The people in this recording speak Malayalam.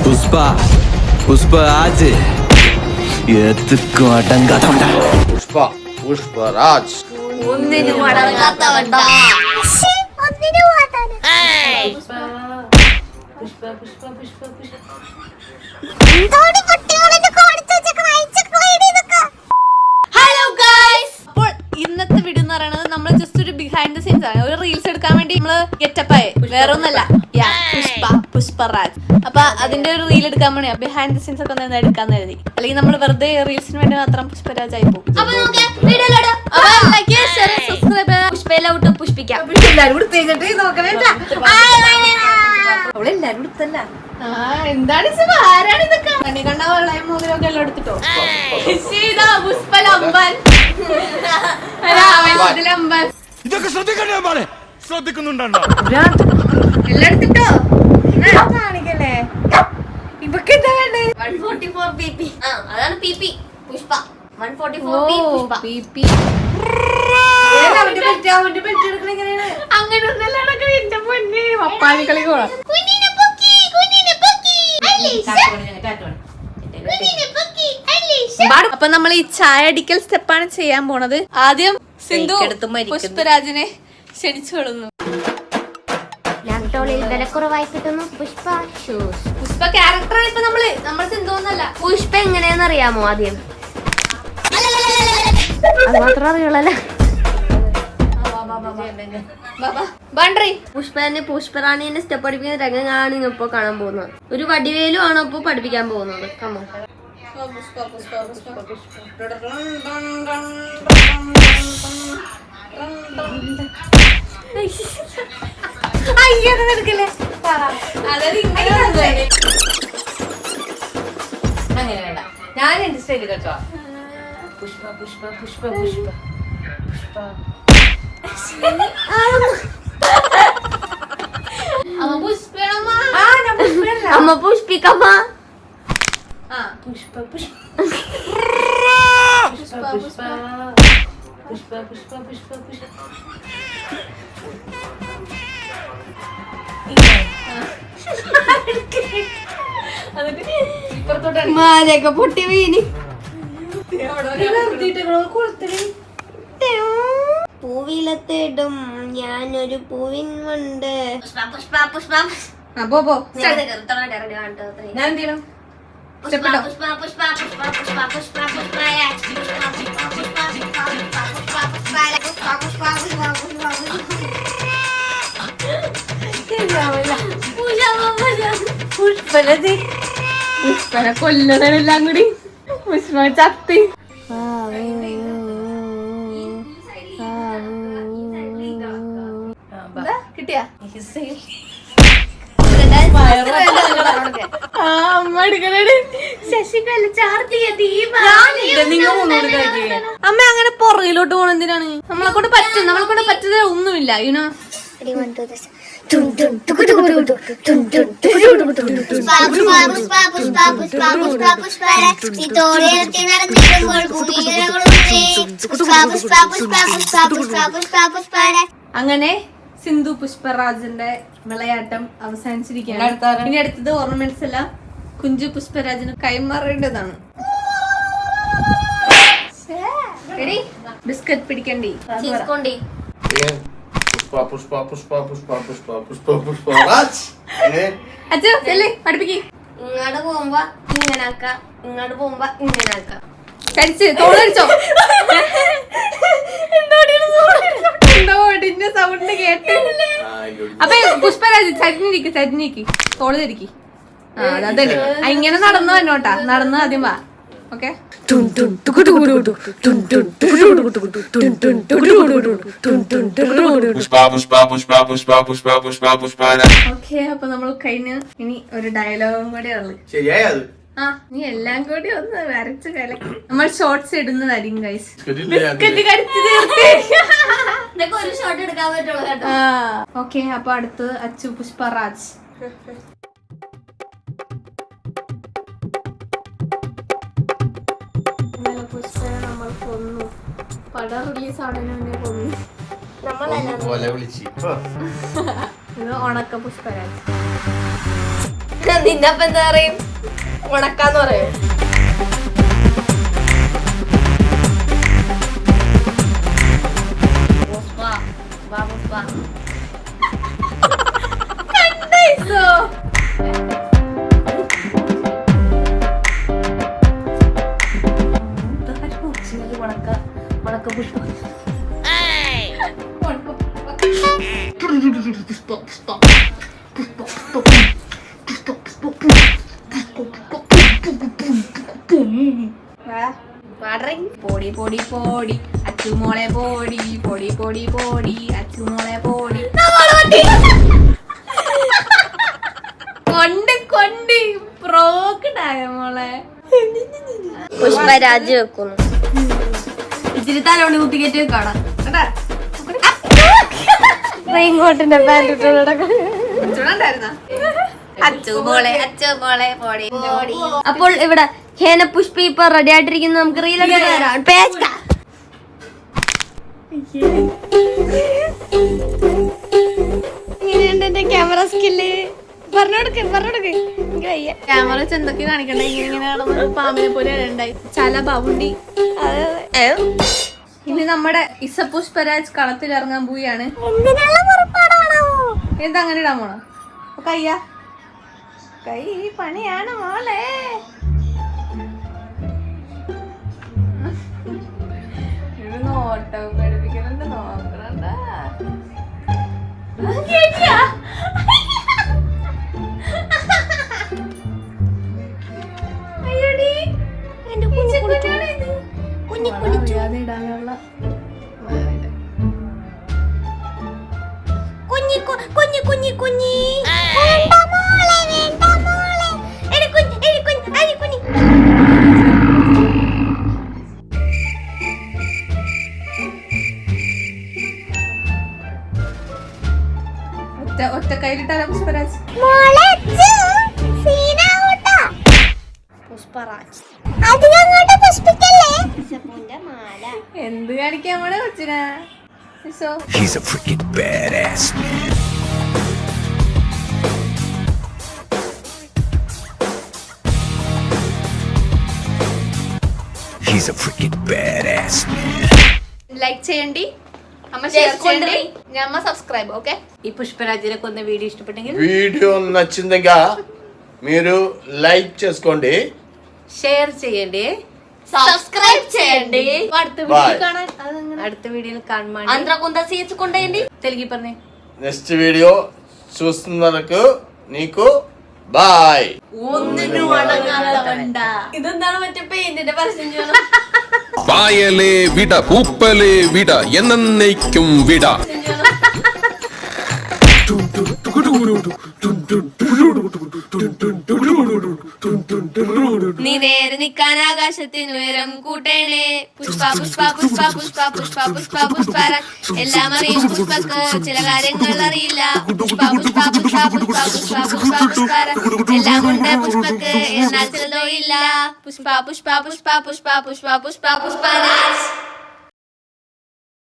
पुष्पा पुष्पराज എത്തുക്കും അടങ്കാത്തവണ്ട പുഷ്പ പുഷ്പരാജ് ഒന്നിനും അടങ്ങാത്തവണ്ട. ഹലോ ഗൈസ്, അപ്പോൾ ഇന്നത്തെ വീഡിയോ എന്ന് പറയുന്നത് നമ്മൾ ജസ്റ്റ് ഒരു ബിഹൈൻഡ് ദ സീൻസ് ആണ്. ഒരു റീൽസ് എടുക്കാൻ വേണ്ടി നമ്മള് ഗെറ്റപ്പ് ആയി, വേറെ ഒന്നല്ല, പുഷ്പരാജ്. അപ്പൊ അതിന്റെ ഒരു റീൽ എടുക്കാൻ വേണ്ടി ബിഹൈൻഡ് ദ സീൻസ് ഒക്കെ ഒന്ന് എടുക്കാന്ന് എഴുതി. അല്ലെങ്കിൽ നമ്മൾ വെറുതെ റീൽസിന് വേണ്ടി മാത്രം പുഷ്പരാജ് ആയി പോകും. പുഷ്പയിലോട്ട് പുഷ്പിക്കാം. എന്താണ് ആരാണ് ഇതൊക്കെ? കണ്ണി കണ്ണ വെള്ളയും മോതിരമൊക്കെ എല്ലാം എടുത്തിട്ടോ. ഇതൊക്കെ ശ്രദ്ധിക്കണ്ടേ? ശ്രദ്ധിക്കുന്നുണ്ടോ? എല്ലാം എടുത്തിട്ടോ കാണിക്കല്ലേ? ഇവക്ക് എന്താ വേണ്ടേ? 144 PP. അതാണ് PP പുഷ്പ. 144 പുഷ്പ. PP അങ്ങനെയൊന്നല്ല എന്റെ പൊന്നെ പപ്പാനി കളി കോളാം. അപ്പൊ നമ്മൾ ഈ ചായ അടിക്കൽ സ്റ്റെപ്പാണ് ചെയ്യാൻ പോണത്. ആദ്യം സിന്ധു പുഷ്പരാജിനെ ക്ഷണിച്ചോളുന്നു. വിലക്കുറവായി കിട്ടുന്നു പുഷ്പ ഷൂസ്. പുഷ്പ ക്യാരക്ടറാണ് ഇപ്പൊ നമ്മൾ സിന്ധു ഒന്നല്ല. പുഷ്പ എങ്ങനെയാന്ന് അറിയാമോ? ആദ്യം അത് മാത്രം അറിയുള്ളല്ലേ. പുഷ്പനെ പുഷ്പറാണിന്റെ സ്റ്റെപ്പ് പഠിപ്പിക്കുന്ന രംഗങ്ങളാണ് ഇപ്പൊ കാണാൻ പോകുന്നത്. ഒരു വടിവേലും ആണ് ഇപ്പൊ പഠിപ്പിക്കാൻ പോകുന്നത്. കമോ അങ്ങനെ വേണ്ട, ഞാൻ എന്റെ സ്റ്റൈല് കേട്ടോ. പുഷ്പ പുഷ്പ പുഷ്പ പുഷ്പ പുഷ്പ അമ്മ പുഷ്പിക്കമ്മ. പുഷ്പ പുഷ്പ പുഷ്പ പുഷ്പ പുഷ്പ പുഷ്പ പുഷ്പ പുഷ്പ മാലയൊക്കെ പൊട്ടി വീണി. പൂവിലത്തേടും ഞാനൊരു പൂവിൻ വണ്ട്. പുഷ്പ പുഷ്പ പുഷ്പ പുഷ്പനെ കൊല്ലണെല്ലാം കൂടി പുഷ്പ ചത്തി. കിട്ടിയാ അമ്മ എടുക്കണേ. ശശികല ചാർത്തിയ ദീപ. അമ്മ അങ്ങനെ പുറകിലോട്ട് പോണ എന്തിനാണ്? നമ്മളെ കൊണ്ട് പറ്റുന്ന ഒന്നുമില്ല. യുനോ അങ്ങനെ സിന്ധു പുഷ്പരാജിന്റെ വിളയാട്ടം അവസാനിച്ചിരിക്കുകയാണ്. ഇനി അടുത്തത് ഓർണമെന്റ്സ് എല്ലാം കുഞ്ചു പുഷ്പരാജിന് കൈമാറേണ്ടതാണ്. ബിസ്ക്കറ്റ് പിടിക്കണ്ടി. പുഷ്പ പുഷ്പ പുഷ്പ പുഷ്പ പുഷ്പ പുഷ്പ പുഷ്പരാജ്. അച്ഛാ ചെല്ലേ പഠിപ്പിക്ക്. ഇങ്ങോട്ട് പോകുമ്പോ ഇങ്ങനാക്ക, ഇങ്ങോട്ട് പോകുമ്പോ ഇങ്ങനാക്ക. കടിച്ച് തോളടിച്ചോ? എന്തോടിന്റെ സൗണ്ട് കേട്ട്. അപ്പൊ പുഷ്പരാജ് ചരിഞ്ഞിരിക്ക് തോള് തിരിക്ക്. അതെ ഇങ്ങനെ നടന്നു വന്നോട്ടാ. നടന്നു ആദ്യം വാ. ഓക്കെ അപ്പൊ നമ്മൾ കഴിഞ്ഞ് ഇനി ഒരു ഡയലോഗും കൂടെ ഉള്ളു. ശരിയായത് നീ എല്ലാം കൂടി ഒന്ന് വരച്ച് കലക്കി നമ്മൾ ഷോർട്സ് ഇടുന്നതായിരിക്കും ഗൈസ്. ബിസ്ക്കറ്റ് കടിച്ചു തീർത്തേ. ഒരു ഷോട്ട് എടുക്കാൻ പറ്റുള്ളൂ കേട്ടോ. ഓക്കെ അപ്പൊ അടുത്ത് അച്ചു പുഷ്പരാജ്. പുഷ്പനെ നമ്മൾ കൊന്നു. പടം റിലീസ് ആവുന്നതിന് കൊന്നു. നമ്മളെല്ലാം ഇത് ഉണക്ക പുഷ്പരാജ്. നിന്നപ്പ എന്താ പറയും? ഉണക്കാന്ന് പറയും. പൊടി പൊടി പൊടി അച്ചുമോളെ പൊടി പൊടി പൊടി പൊടി അച്ചുമോളെ പൊടി കൊണ്ട് കൊണ്ട് പ്രോക്കണ്ടായ മോളെ. പുഷ്പരാജ് വെക്കുന്നു. ഇച്ചിരി തലോണ്ട് കുത്തിക്കേറ്റ് കാണാം. ഇങ്ങോട്ടിന്റെ പാൻറ് അപ്പോൾ ഇവിടെ ഹേന പുഷ്പ ഇപ്പൊ റെഡി ആയിട്ടിരിക്കുന്നു. നമുക്ക് ഇങ്ങനെയുണ്ട് ക്യാമറ സ്കില്ല്. ക്യാമറ എന്തൊക്കെ കാണിക്കണ്ടേ? ഇങ്ങനെ പാമ്പിനെ പോലെ ഉണ്ടായി ചല ബാബുണ്ടി. ഇനി നമ്മുടെ ഇസ പുഷ്പരാജ് കളത്തിൽ ഇറങ്ങാൻ പോവുകയാണ്. എന്താ അങ്ങനെ ഇടാൻ പോണോ? കയ്യ കൈ പണിയാണ് മോളെ. നോട്ടം പഠിപ്പിക്കുന്നുണ്ട്, നോക്കണണ്ട. ഇടാനുള്ള ഒറ്റ കയ്യിലിട്ടാലോ പുഷ്പരാജ്? പുഷ്പരാജ് എന്ത് കാണിക്കാൻ പോണേ കൊച്ചിനാ? He's a freaking badass man. He's a freaking badass man. Like ചെയ്യണ്ടി, അമ്മ ഷെയർ ചെയ്യണ്ടി, ഞമ്മ సబ్స్క్రైబ్. ఓకే, ఈ పుష్పరాజులకు ఉన్న వీడియో ఇష్టపట్టండి, వీడియో నచ్చిందిగా మీరు లైక్ చేసుకోండి, షేర్ చేయండి, సబ్స్క్రైబ్ చేయండి. അടുത്ത വീഡിയോയിൽ കാണാൻ అందరూ సీచుకుంటేయండి. తెలుగు പറഞ്ഞേ. నెక్స్ట్ వీడియో చూస్తున్నందుకు నీకు బాయ്. ഇതെന്താണ് മറ്റേ പെയിന്റിന്റെ പരസ്യം ചെയ്യണം? പായലേ വിട പൂപ്പലേ വിട എന്നേക്കും വിട. നീ നേരെ നിക്കാൻ ആകാശത്തിന് ഉയരം കൂട്ടേണേ. പുഷ്പ പുഷ്പ പുഷ്പ പുഷ്പ പുഷ്പ പുഷ്പ പുഷ്പരാജ്. എല്ലാം അറിയും പുഷ്പക്ക്, ചില കാര്യങ്ങൾ അറിയില്ല. പുഷ്പ പുഷ്പ പുഷ്പ പുഷ്പ പുഷ്പ പുഷ്പ പുഷ്പരാജ്. എല്ലാം ഉണ്ട് പുഷ്പക്ക്, എന്നാൽ ചിലതോ ഇല്ല. പുഷ്പ പുഷ്പ പുഷ്പ പുഷ്പ പുഷ്പ പുഷ്പ പുഷ്പരാജ്.